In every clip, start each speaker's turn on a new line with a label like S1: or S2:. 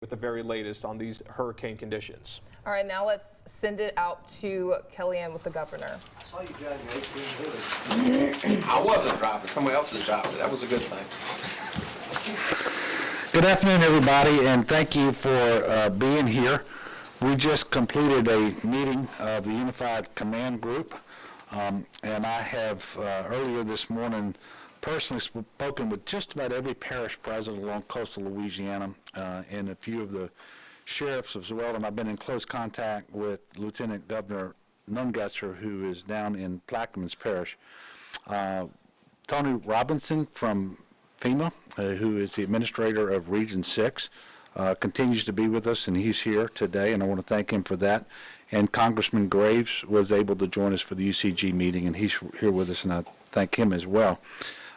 S1: with the very latest on these hurricane conditions.
S2: All right, now let's send it out to Kellyanne with the governor.
S3: I saw you driving 18-wheeler.
S4: I wasn't driving. Somebody else was driving. That was a good thing.
S3: Good afternoon, everybody, and thank you for being here. We just completed a meeting of the Unified Command Group, and I have earlier this morning personally spoken with just about every parish president along coastal Louisiana and a few of the sheriffs as well, and I've been in close contact with Lieutenant Governor Nungesser, who is down in Plaquemines Parish. Tony Robinson from FEMA, who is the administrator of Region 6, continues to be with us, and he's here today, and I want to thank him for that. And Congressman Graves was able to join us for the UCG meeting, and he's here with us, and I thank him as well.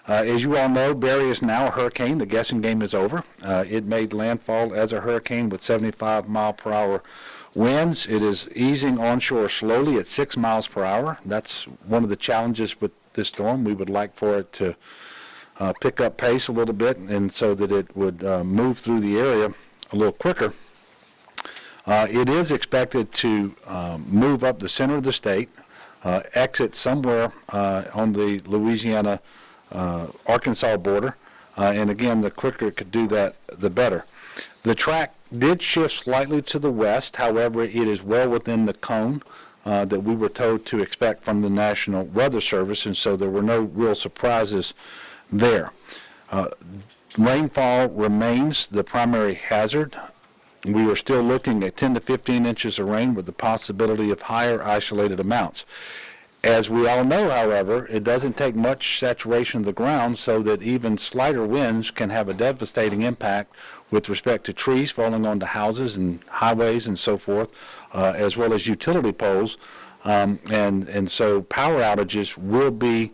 S3: As you all know, Barry is now a hurricane. The guessing game is over. It made landfall as a hurricane with 75-mile-per-hour winds. It is easing onshore slowly at 6 miles per hour. That's one of the challenges with this storm. We would like for it to pick up pace a little bit, and so that it would move through the area a little quicker. It is expected to move up the center of the state, exit somewhere on the Louisiana Arkansas border, and again, the quicker it could do that, the better. The track did shift slightly to the west. However, it is well within the cone that we were told to expect from the National Weather Service, and so there were no real surprises there. Rainfall remains the primary hazard. We are still looking at 10 to 15 inches of rain with the possibility of higher isolated amounts. As we all know, however, it doesn't take much saturation of the ground so that even slighter winds can have a devastating impact with respect to trees falling onto houses and highways and so forth, as well as utility poles. And so power outages will be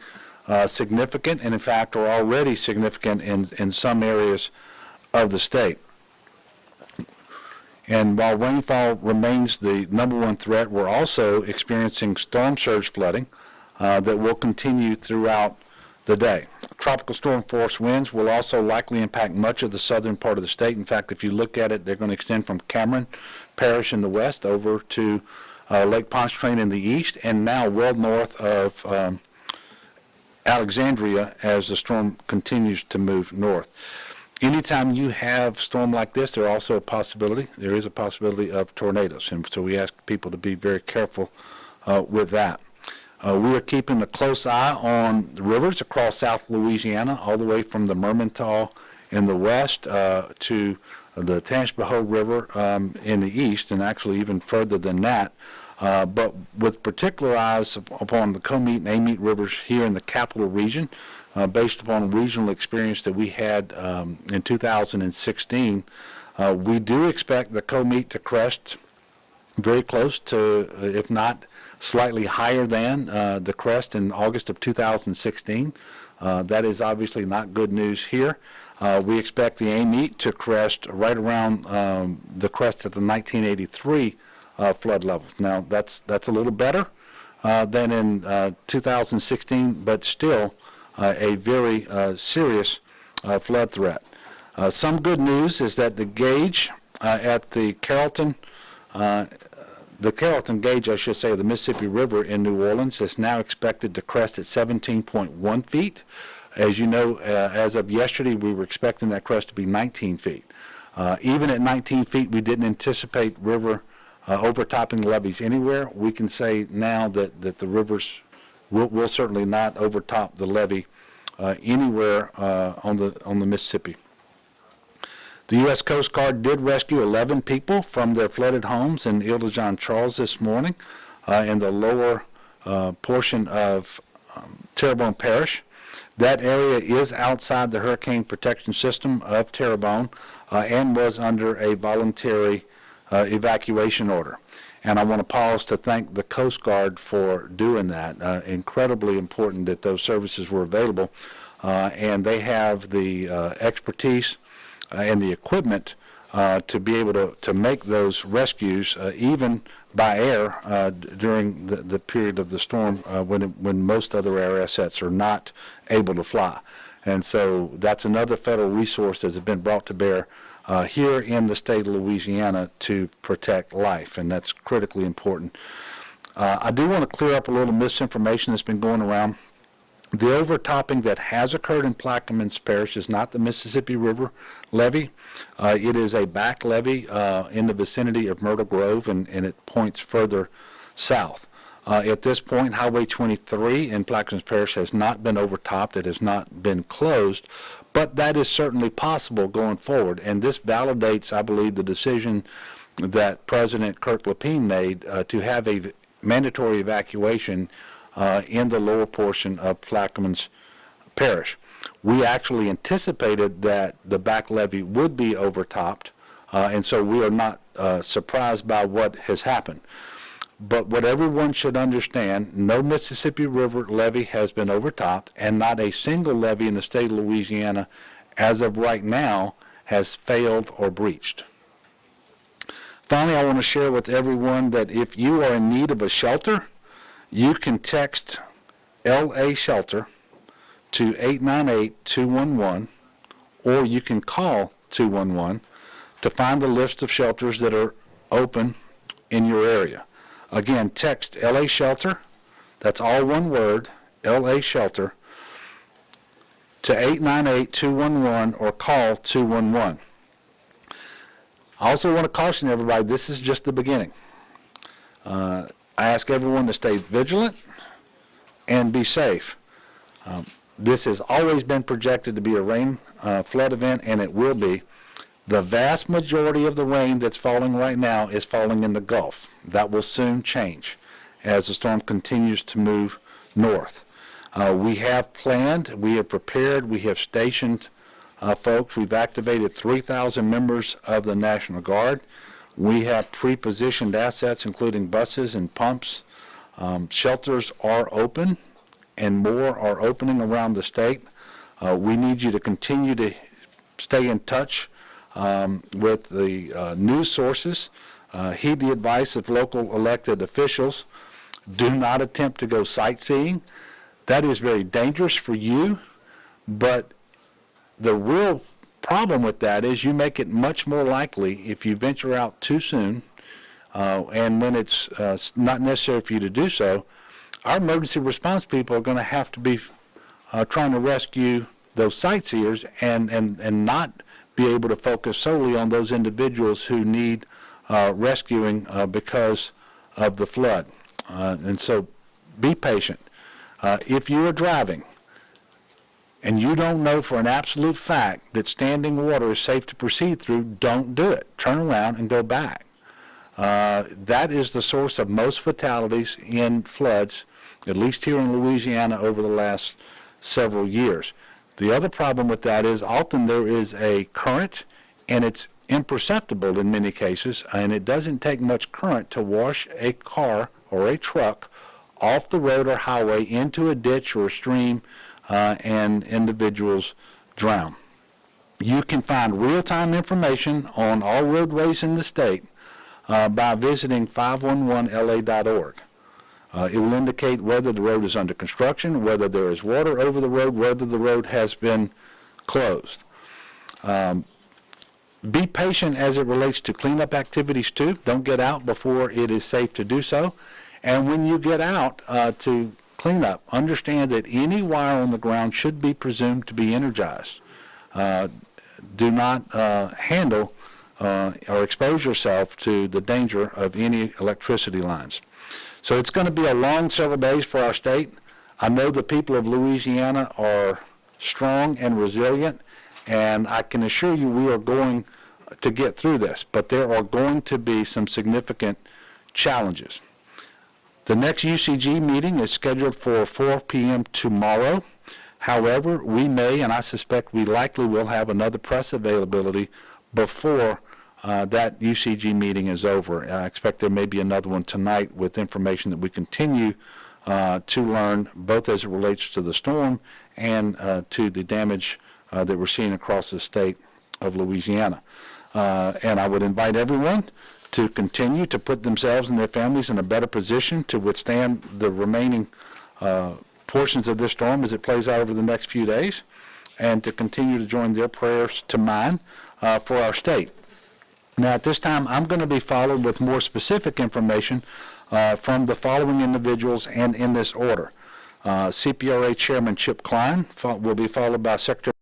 S3: significant, and in fact are already significant in some areas of the state. And while rainfall remains the #1 threat, we're also experiencing storm surge flooding that will continue throughout the day. Tropical storm force winds will also likely impact much of the southern part of the state. In fact, if you look at it, they're going to extend from Cameron Parish in the west over to Lake Pontchartrain in the east, and now well north of Alexandria as the storm continues to move north. Anytime you have a storm like this, there is a possibility of tornadoes, and so we ask people to be very careful with that. We are keeping a close eye on the rivers across South Louisiana, all the way from the Mermentau in the west to the Tangipahoa River in the east, and actually even further than that. But with particular eyes upon the Comeet and Amite rivers here in the capital region, based upon regional experience that we had in 2016, we do expect the Comeet to crest very close to, if not slightly higher than, the crest in August of 2016. That is obviously not good news here. We expect the Amite to crest right around the crest at the 1983 flood levels. Now, that's a little better than in 2016, but still a very serious flood threat. Some good news is that the gauge at the Carrollton gauge, I should say, of the Mississippi River in New Orleans is now expected to crest at 17.1 feet. As you know, as of yesterday, we were expecting that crest to be 19 feet. Even at 19 feet, we didn't anticipate river overtopping levees anywhere. We can say now that the rivers will certainly not overtop the levee anywhere on the Mississippi. The U.S. Coast Guard did rescue 11 people from their flooded homes in Ile de Jean Charles this morning in the lower portion of Terrebonne Parish. That area is outside the hurricane protection system of Terrebonne and was under a voluntary evacuation order. And I want to pause to thank the Coast Guard for doing that. Incredibly important that those services were available, and they have the expertise and the equipment to be able to make those rescues even by air during the period of the storm when most other air assets are not able to fly. And so that's another federal resource that has been brought to bear here in the state of Louisiana to protect life, and that's critically important. I do want to clear up a little misinformation that's been going around. The overtopping that has occurred in Plaquemines Parish is not the Mississippi River levee. It is a back levee in the vicinity of Myrtle Grove, and it points further south. At this point, Highway 23 in Plaquemines Parish has not been overtopped. It has not been closed, but that is certainly possible going forward. And this validates, I believe, the decision that President Kirk Lapine made to have a mandatory evacuation in the lower portion of Plaquemines Parish. We actually anticipated that the back levee would be overtopped, and so we are not surprised by what has happened. But what everyone should understand, no Mississippi River levee has been overtopped, and not a single levee in the state of Louisiana as of right now has failed or breached. Finally, I want to share with everyone that if you are in need of a shelter, you can text LA Shelter to 898-211, or you can call 211 to find the list of shelters that are open in your area. Again, text LA Shelter, that's all one word, LA Shelter, to 898-211 or call 211. I also want to caution everybody, this is just the beginning. I ask everyone to stay vigilant and be safe. This has always been projected to be a rain flood event, and it will be. The vast majority of the rain that's falling right now is falling in the Gulf. That will soon change as the storm continues to move north. We have planned, we have prepared, we have stationed folks. We've activated 3,000 members of the National Guard. We have pre-positioned assets, including buses and pumps. Shelters are open, and more are opening around the state. We need you to continue to stay in touch with the news sources. Heed the advice of local elected officials. Do not attempt to go sightseeing. That is very dangerous for you, but the real problem with that is you make it much more likely if you venture out too soon, and when it's not necessary for you to do so, our emergency response people are going to have to be trying to rescue those sightseers and not be able to focus solely on those individuals who need rescuing because of the flood. And so be patient. If you are driving and you don't know for an absolute fact that standing water is safe to proceed through, don't do it. Turn around and go back. That is the source of most fatalities in floods, at least here in Louisiana over the last several years. The other problem with that is often there is a current, and it's imperceptible in many cases, and it doesn't take much current to wash a car or a truck off the road or highway into a ditch or a stream, and individuals drown. You can find real-time information on all roadways in the state by visiting 511la.org. It will indicate whether the road is under construction, whether there is water over the road, whether the road has been closed. Be patient as it relates to cleanup activities too. Don't get out before it is safe to do so. And when you get out to clean up, understand that any wire on the ground should be presumed to be energized. Do not handle or expose yourself to the danger of any electricity lines. So it's going to be a long several days for our state. I know the people of Louisiana are strong and resilient, and I can assure you we are going to get through this, but there are going to be some significant challenges. The next UCG meeting is scheduled for 4 p.m. tomorrow. However, we may, and I suspect we likely will, have another press availability before that UCG meeting is over. I expect there may be another one tonight with information that we continue to learn, both as it relates to the storm and to the damage that we're seeing across the state of Louisiana. And I would invite everyone to continue to put themselves and their families in a better position to withstand the remaining portions of this storm as it plays out over the next few days, and to continue to join their prayers to mine for our state. Now, at this time, I'm going to be followed with more specific information from the following individuals and in this order. CPRA Chairman Chip Klein will be followed by Secretary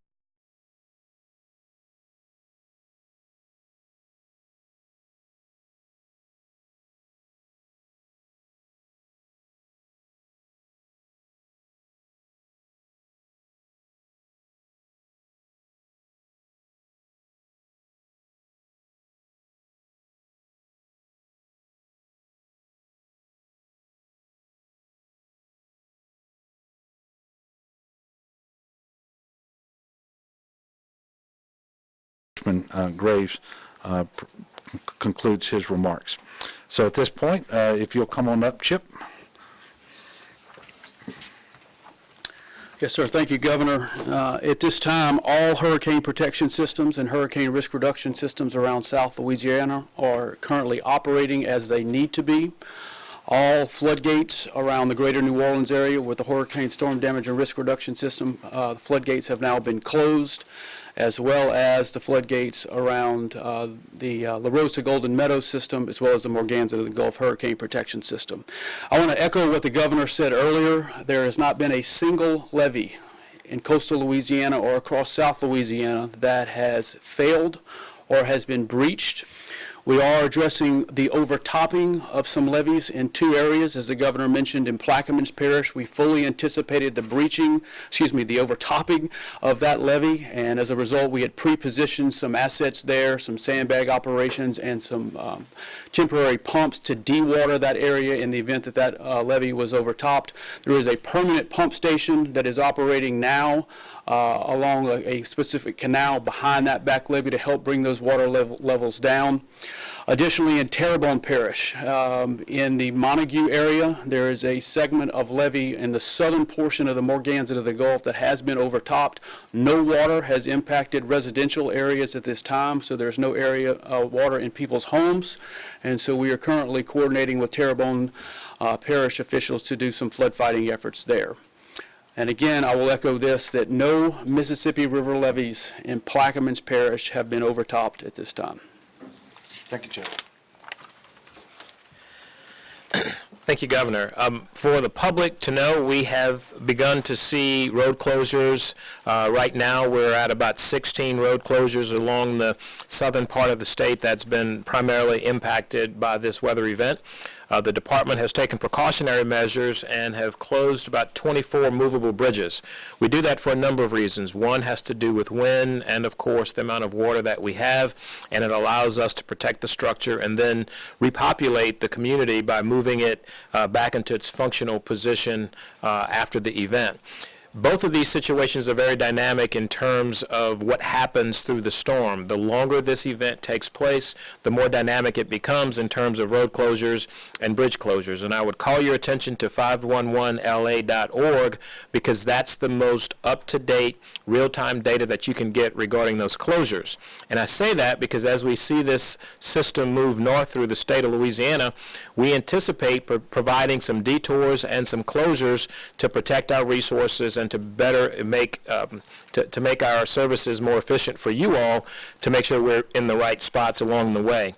S3: Graves concludes his remarks. So at this point, if you'll come on up, Chip.
S5: Yes, sir. Thank you, Governor. At this time, all hurricane protection systems and hurricane risk reduction systems around South Louisiana are currently operating as they need to be. All floodgates around the greater New Orleans area with the Hurricane Storm Damage and Risk Reduction System, the floodgates have now been closed, as well as the floodgates around the La Rosa Golden Meadows system, as well as the Morganza to the Gulf Hurricane Protection System. I want to echo what the Governor said earlier. There has not been a single levee in coastal Louisiana or across South Louisiana that has failed or has been breached. We are addressing the overtopping of some levees in two areas. As the Governor mentioned, in Plaquemines Parish, we fully anticipated the overtopping of that levee, and as a result, we had pre-positioned some assets there, some sandbag operations, and some temporary pumps to dewater that area in the event that that levee was overtopped. There is a permanent pump station that is operating now along a specific canal behind that back levee to help bring those water levels down. Additionally, in Terrebonne Parish, in the Montague area, there is a segment of levee in the southern portion of the Morganza to the Gulf that has been overtopped. No water has impacted residential areas at this time, so there's no area of water in people's homes. And so we are currently coordinating with Terrebonne Parish officials to do some flood fighting efforts there. And again, I will echo this, that no Mississippi River levees in Plaquemines Parish have been overtopped at this time.
S3: Thank you, Chip.
S6: Thank you, Governor. For the public to know, we have begun to see road closures. Right now, we're at about 16 road closures along the southern part of the state that's been primarily impacted by this weather event. The department has taken precautionary measures and have closed about 24 movable bridges. We do that for a number of reasons. One has to do with wind and, of course, the amount of water that we have, and it allows us to protect the structure and then repopulate the community by moving it back into its functional position after the event. Both of these situations are very dynamic in terms of what happens through the storm. The longer this event takes place, the more dynamic it becomes in terms of road closures and bridge closures. And I would call your attention to 511la.org because that's the most up-to-date, real-time data that you can get regarding those closures. And I say that because as we see this system move north through the state of Louisiana, we anticipate providing some detours and some closures to protect our resources and to better make to make our services more efficient for you all, to make sure we're in the right spots along the way.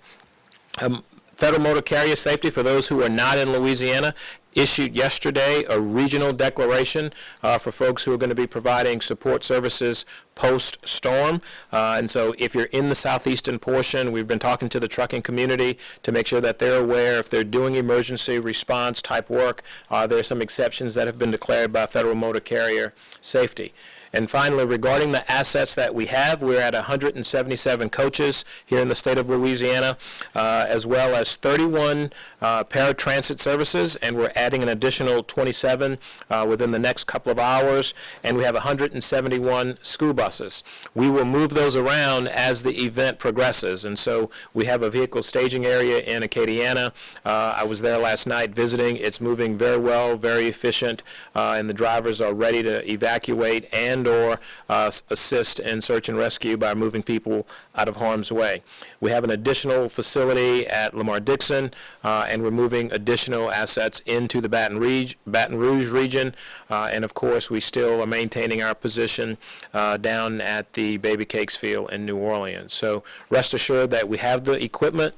S6: Federal Motor Carrier Safety, for those who are not in Louisiana, issued yesterday a regional declaration for folks who are going to be providing support services post-storm. And so if you're in the southeastern portion, we've been talking to the trucking community to make sure that they're aware if they're doing emergency response type work. There are some exceptions that have been declared by Federal Motor Carrier Safety. And finally, regarding the assets that we have, we're at 177 coaches here in the state of Louisiana, as well as 31 paratransit services, and we're adding an additional 27 within the next couple of hours, and we have 171 school buses. We will move those around as the event progresses, and so we have a vehicle staging area in Acadiana. I was there last night visiting. It's moving very well, very efficient, and the drivers are ready to evacuate and and/or assist in search and rescue by moving people out of harm's way. We have an additional facility at Lamar-Dixon, and we're moving additional assets into the Baton Rouge region, and of course, we still are maintaining our position down at the Baby Cakes Field in New Orleans. So rest assured that we have the equipment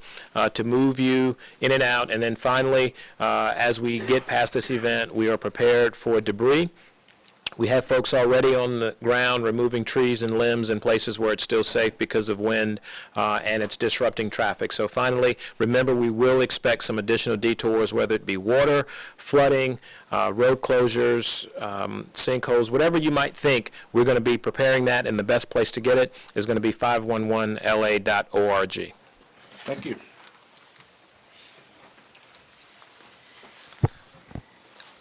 S6: to move you in and out, and then finally, as we get past this event, we are prepared for debris. We have folks already on the ground removing trees and limbs in places where it's still safe because of wind and it's disrupting traffic. So finally, remember, we will expect some additional detours, whether it be water, flooding, road closures, sinkholes, whatever you might think. We're going to be preparing that, and the best place to get it is going to be 511la.org.
S3: Thank you.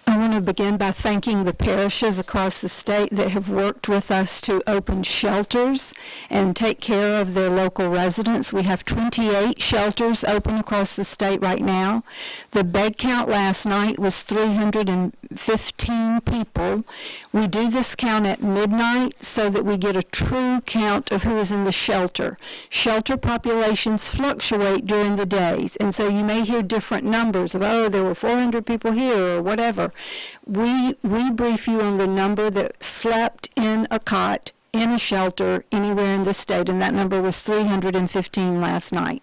S7: I want to begin by thanking the parishes across the state that have worked with us to open shelters and take care of their local residents. We have 28 shelters open across the state right now. The bed count last night was 315 people. We do this count at midnight so that we get a true count of who is in the shelter. Shelter populations fluctuate during the days, and so you may hear different numbers of, oh, there were 400 people here or whatever. We brief you on the number that slept in a cot in a shelter anywhere in the state, and that number was 315 last night.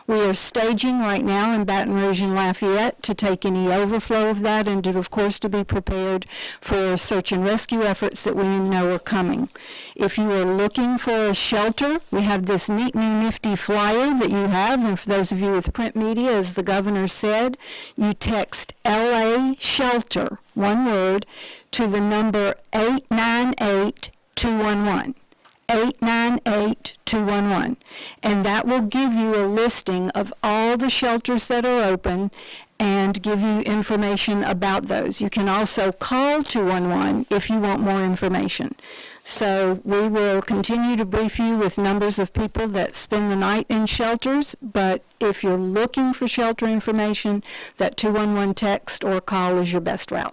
S7: We are staging right now in Baton Rouge and Lafayette to take any overflow of that and, of course, to be prepared for search and rescue efforts that we know are coming. If you are looking for a shelter, we have this neat new nifty flyer that you have, and for those of you with print media, as the governor said, you text LA Shelter, one word, to the number 898-211. 898-211, and that will give you a listing of all the shelters that are open and give you information about those. You can also call 211 if you want more information. So we will continue to brief you with numbers of people that spend the night in shelters, but if you're looking for shelter information, that 211 text or call is your best route.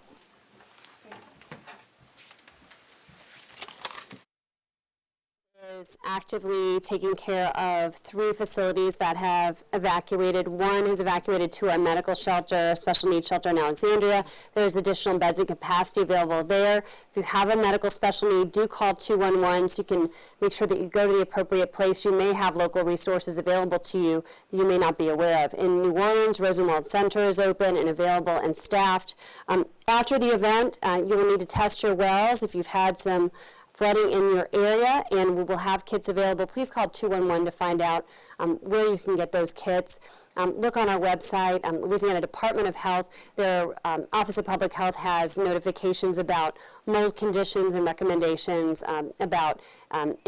S8: Is actively taking care of 3 facilities that have evacuated. One is evacuated to our medical shelter, a special needs shelter in Alexandria. There's additional beds and capacity available there. If you have a medical special need, do call 211 so you can make sure that you go to the appropriate place. You may have local resources available to you that you may not be aware of. In New Orleans, Rosenwald Center is open and available and staffed. After the event, you will need to test your wells if you've had some flooding in your area, and we will have kits available. Please call 211 to find out where you can get those kits. Look on our website, Louisiana Department of Health. Their Office of Public Health has notifications about mold conditions and recommendations about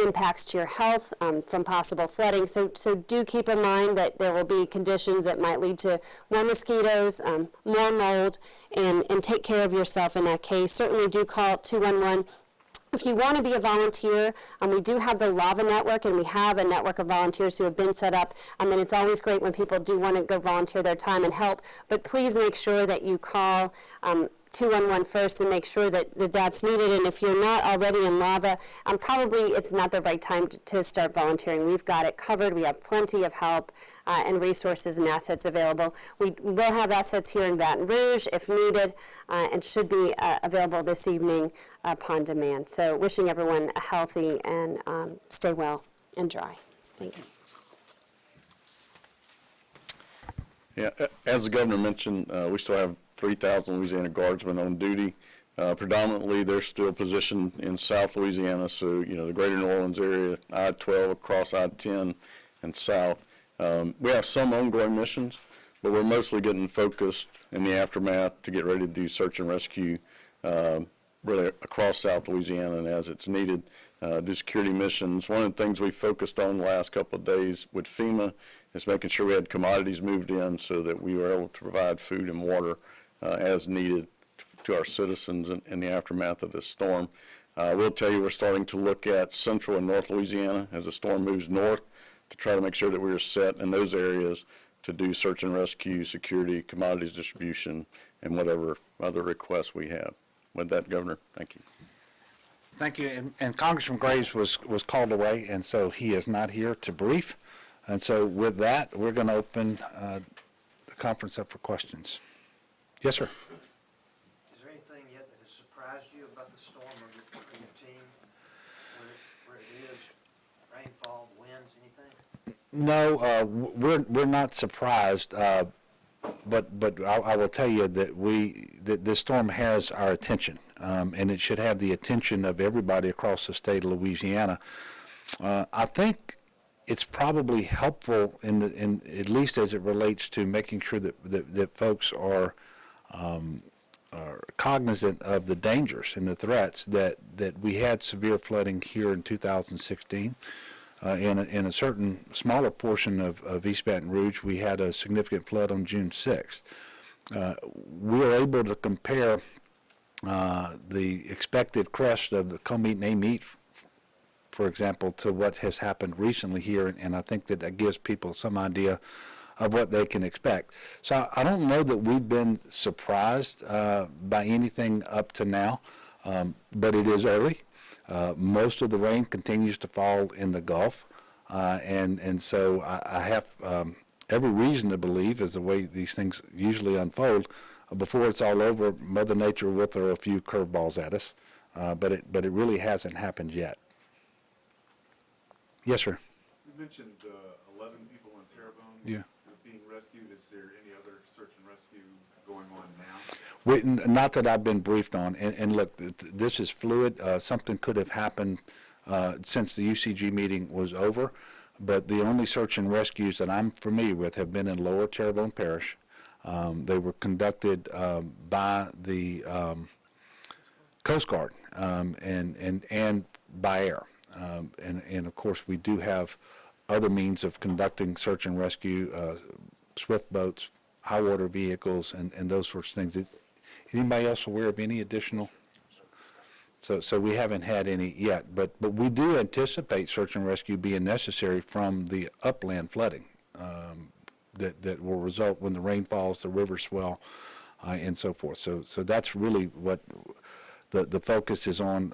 S8: impacts to your health from possible flooding. So do keep in mind that there will be conditions that might lead to more mosquitoes, more mold, and take care of yourself in that case. Certainly do call 211. If you want to be a volunteer, we do have the Lava Network, and we have a network of volunteers who have been set up, and it's always great when people do want to go volunteer their time and help, but please make sure that you call 211 first and make sure that that's needed. And if you're not already in Lava, probably it's not the right time to start volunteering. We've got it covered. We have plenty of help and resources and assets available. We will have assets here in Baton Rouge if needed, and should be available this evening upon demand. So wishing everyone a healthy and stay well and dry. Thanks.
S9: Yeah, as the governor mentioned, we still have 3,000 Louisiana Guardsmen on duty. Predominantly, they're still positioned in South Louisiana, so, the greater New Orleans area, I-12 across I-10 and south. We have some ongoing missions, but we're mostly getting focused in the aftermath to get ready to do search and rescue really across South Louisiana and as it's needed. Do security missions. One of the things we focused on the last couple of days with FEMA is making sure we had commodities moved in so that we were able to provide food and water as needed to our citizens in the aftermath of this storm. I will tell you we're starting to look at Central and North Louisiana as the storm moves north to try to make sure that we're set in those areas to do search and rescue, security, commodities distribution, and whatever other requests we have. With that, Governor, thank you.
S3: Thank you. And Congressman Graves was called away, and so he is not here to brief. And so with that, we're going to open the conference up for questions. Yes, sir.
S10: Is there anything yet that has surprised you about the storm or your team? Where it is, rainfall, winds, anything?
S3: No, we're not surprised, but I will tell you that this storm has our attention, and it should have the attention of everybody across the state of Louisiana. I think it's probably helpful in at least as it relates to making sure that folks are cognizant of the dangers and the threats that we had severe flooding here in 2016. In a certain smaller portion of East Baton Rouge, we had a significant flood on June 6th. We were able to compare the expected crest of the Comeet and Amite, for example, to what has happened recently here, and I think that gives people some idea of what they can expect. So I don't know that we've been surprised by anything up to now, but it is early. Most of the rain continues to fall in the Gulf, and so I have every reason to believe, as the way these things usually unfold, before it's all over, Mother Nature will throw a few curveballs at us, but it really hasn't happened yet. Yes, sir.
S11: You mentioned 11 people in Terrebonne
S3: Yeah.
S11: being rescued. Is there any other search and rescue going on now?
S3: Not that I've been briefed on, and look, this is fluid. Something could have happened since the UCG meeting was over, but the only search and rescues that I'm familiar with have been in Lower Terrebonne Parish. They were conducted by the Coast Guard and by air. And of course, we do have other means of conducting search and rescue, swift boats, high water vehicles, and those sorts of things. Is anybody else aware of any additional? So we haven't had any yet, but we do anticipate search and rescue being necessary from the upland flooding that will result when the rain falls, the rivers swell, and so forth. So that's really what the focus is on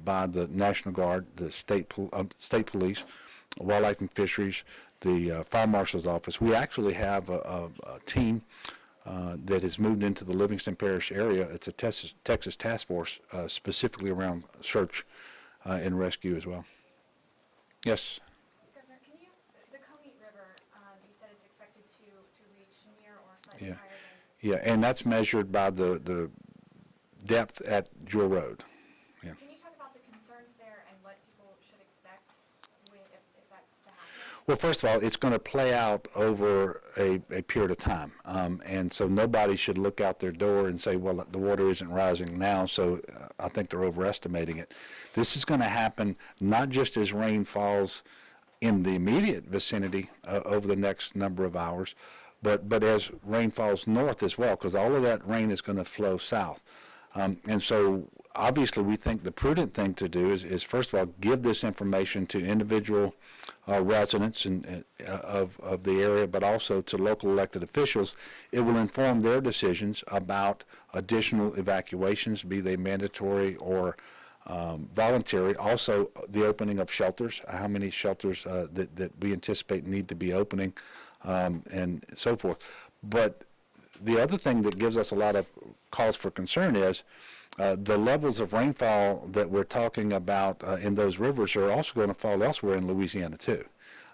S3: by the National Guard, the state police, wildlife and fisheries, the fire marshal's office. We actually have a team that has moved into the Livingston Parish area. It's a Texas task force specifically around search and rescue as well. Yes.
S12: Governor, can you, the Comeet River, you said it's expected to reach near or slightly higher than...
S3: Yeah, and that's measured by the depth at Jewel Road. Yeah.
S12: Can you talk about the concerns there and what people should expect if that's to happen?
S3: Well, first of all, it's going to play out over a period of time, and so nobody should look out their door and say, well, the water isn't rising now, so I think they're overestimating it. This is going to happen not just as rain falls in the immediate vicinity over the next number of hours, but as rain falls north as well, because all of that rain is going to flow south. And so obviously we think the prudent thing to do is first of all, give this information to individual residents of the area, but also to local elected officials. It will inform their decisions about additional evacuations, be they mandatory or voluntary. Also, the opening of shelters, how many shelters that we anticipate need to be opening, and so forth. But the other thing that gives us a lot of cause for concern is the levels of rainfall that we're talking about in those rivers are also going to fall elsewhere in Louisiana too,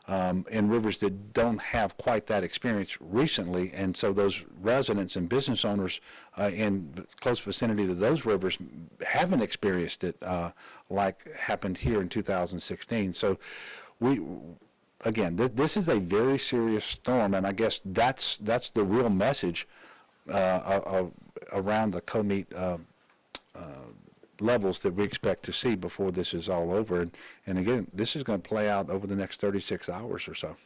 S3: in rivers that don't have quite that experience recently, and so those residents and business owners in close vicinity to those rivers haven't experienced it like happened here in 2016. So again, this is a very serious storm, and I guess that's the real message around the Comeet levels that we expect to see before this is all over. And again, this is going to play out over the next 36 hours or so.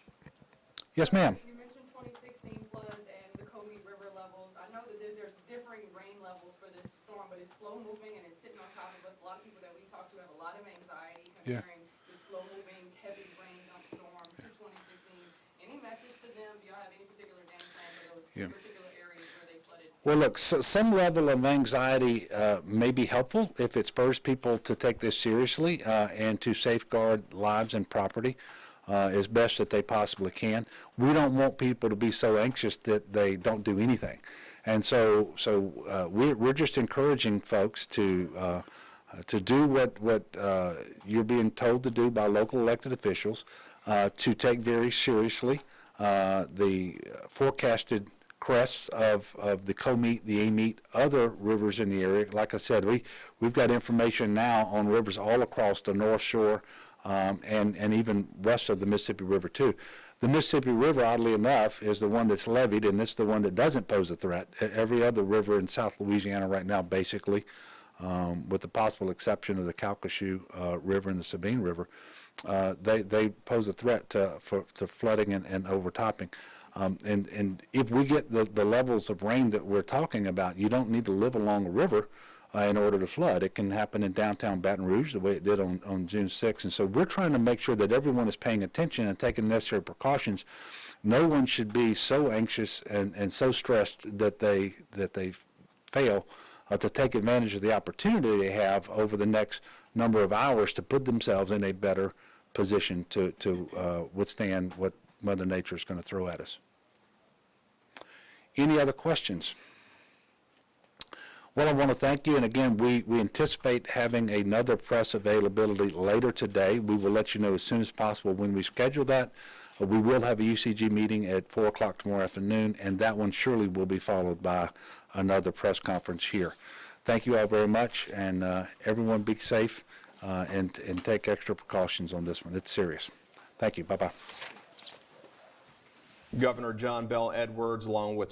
S3: Yes, ma'am.
S2: You mentioned 2016 floods and the Comeet River levels. I know that there's differing rain levels for this storm, but it's slow moving and it's sitting on top of us. A lot of people that we talk to have a lot of anxiety comparing the slow moving, heavy rain dump storm to 2016. Any message to them? Do y'all have any particular game plan for those particular areas where they flooded?
S3: Well, look, some level of anxiety may be helpful if it spurs people to take this seriously and to safeguard lives and property as best that they possibly can. We don't want people to be so anxious that they don't do anything. And so we're just encouraging folks to do what you're being told to do by local elected officials, to take very seriously the forecasted crests of the Comeet, the Amite, other rivers in the area. Like I said, we've got information now on rivers all across the North Shore and even west of the Mississippi River too. The Mississippi River, oddly enough, is the one that's levied, and it's the one that doesn't pose a threat. Every other river in South Louisiana right now, basically, with the possible exception of the Calcasieu River and the Sabine River, they pose a threat to flooding and overtopping. And if we get the levels of rain that we're talking about, you don't need to live along a river in order to flood. It can happen in downtown Baton Rouge the way it did on June 6th. And so we're trying to make sure that everyone is paying attention and taking necessary precautions. No one should be so anxious and so stressed that they fail to take advantage of the opportunity they have over the next number of hours to put themselves in a better position to withstand what Mother Nature is going to throw at us. Any other questions? Well, I want to thank you, and again, we anticipate having another press availability later today. We will let you know as soon as possible when we schedule that. We will have a UCG meeting at 4 o'clock tomorrow afternoon, and that one surely will be followed by another press conference here. Thank you all very much, and everyone be safe and take extra precautions on this one. It's serious. Thank you. Bye-bye.
S1: Governor John Bell Edwards, along with